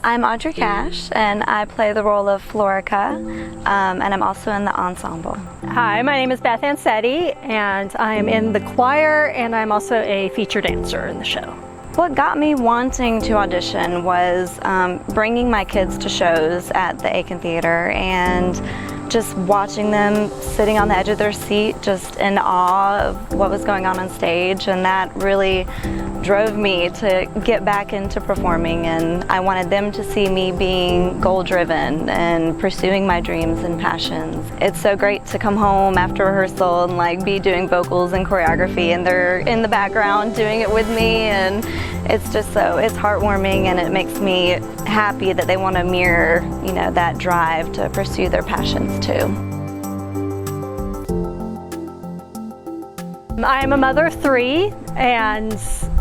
I'm Audrey and I play the role of Florica, and I'm also in the ensemble. Hi, my name is Beth Ansede, and I am in the choir, and I'm also a feature dancer in the show. What got me wanting to audition was bringing my kids to shows at the Aiken Theatre and just watching them sitting on the edge of their seat, just in awe of what was going on stage, and that really drove me to get back into performing. And I wanted them to see me being goal-driven and pursuing my dreams and passions. It's so great to come home after rehearsal and be doing vocals and choreography, and they're in the background doing it with me, and it's just it's heartwarming, and it makes me happy that they want to mirror, that drive to pursue their passions too. I am a mother of 3, and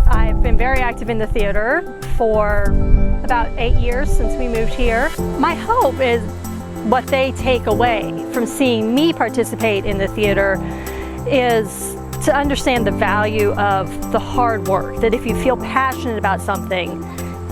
I've been very active in the theater for about 8 years since we moved here. My hope is what they take away from seeing me participate in the theater is to understand the value of the hard work, that if you feel passionate about something,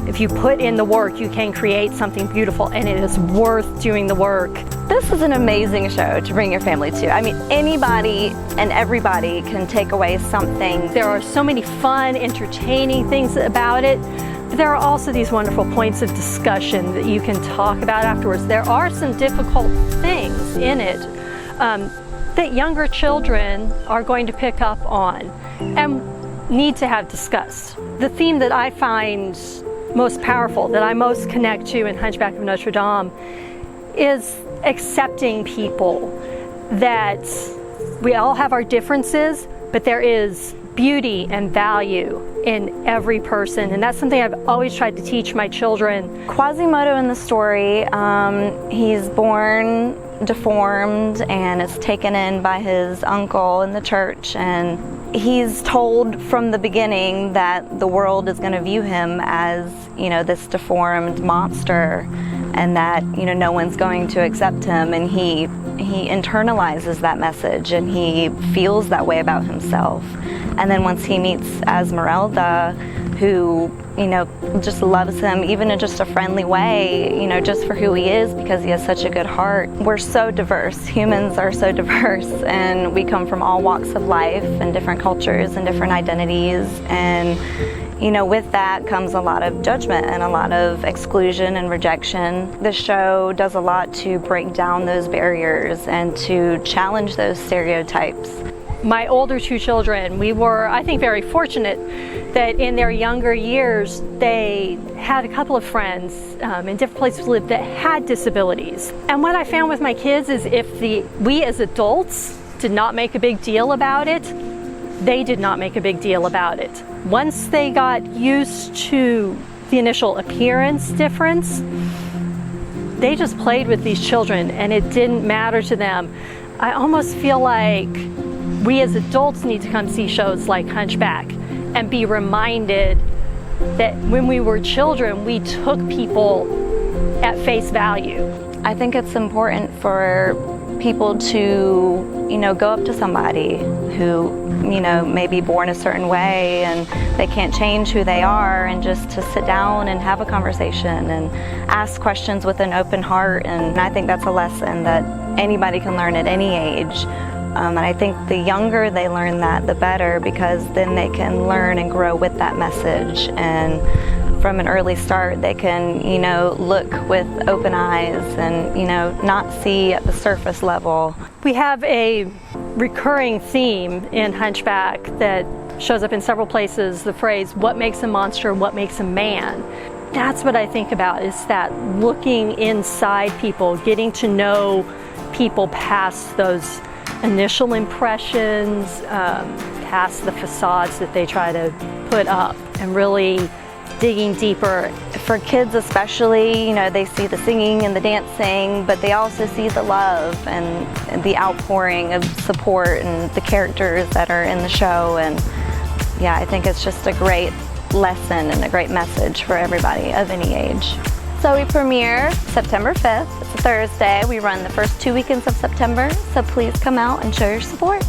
if you put in the work, you can create something beautiful, and it is worth doing the work. This is an amazing show to bring your family to. I mean, anybody and everybody can take away something. There are so many fun, entertaining things about it, but there are also these wonderful points of discussion that you can talk about afterwards. There are some difficult things in it that younger children are going to pick up on and need to have discussed. The theme that I find most powerful, that I most connect to in Hunchback of Notre Dame, is accepting people, that we all have our differences, but there is beauty and value in every person, and that's something I've always tried to teach my children. Quasimodo in the story, he's born deformed and is taken in by his uncle in the church, and he's told from the beginning that the world is going to view him as, this deformed monster, and that, no one's going to accept him, and he internalizes that message, and he feels that way about himself. And then once he meets Esmeralda, who, just loves him, even in just a friendly way, just for who he is, because he has such a good heart. We're so diverse. Humans are so diverse, and we come from all walks of life and different cultures and different identities. And, with that comes a lot of judgment and a lot of exclusion and rejection. The show does a lot to break down those barriers and to challenge those stereotypes. My older 2 children, we were, I think, very fortunate that in their younger years they had a couple of friends in different places to live that had disabilities. And what I found with my kids is if we as adults did not make a big deal about it, they did not make a big deal about it. Once they got used to the initial appearance difference, they just played with these children, and it didn't matter to them. I almost feel like we as adults need to come see shows like Hunchback and be reminded that when we were children, we took people at face value. I think it's important for people to, go up to somebody who, may be born a certain way and they can't change who they are, and just to sit down and have a conversation and ask questions with an open heart. And I think that's a lesson that anybody can learn at any age. And I think the younger they learn that, the better, because then they can learn and grow with that message. And from an early start, they can, look with open eyes and, not see at the surface level. We have a recurring theme in Hunchback that shows up in several places, the phrase, what makes a monster, what makes a man? That's what I think about, is that looking inside people, getting to know people past those initial impressions, past the facades that they try to put up, and really digging deeper. For kids especially, they see the singing and the dancing, but they also see the love and the outpouring of support and the characters that are in the show. And yeah, I think it's just a great lesson and a great message for everybody of any age. So we premiere September 5th. It's a Thursday. We run the first 2 weekends of September, so please come out and show your support.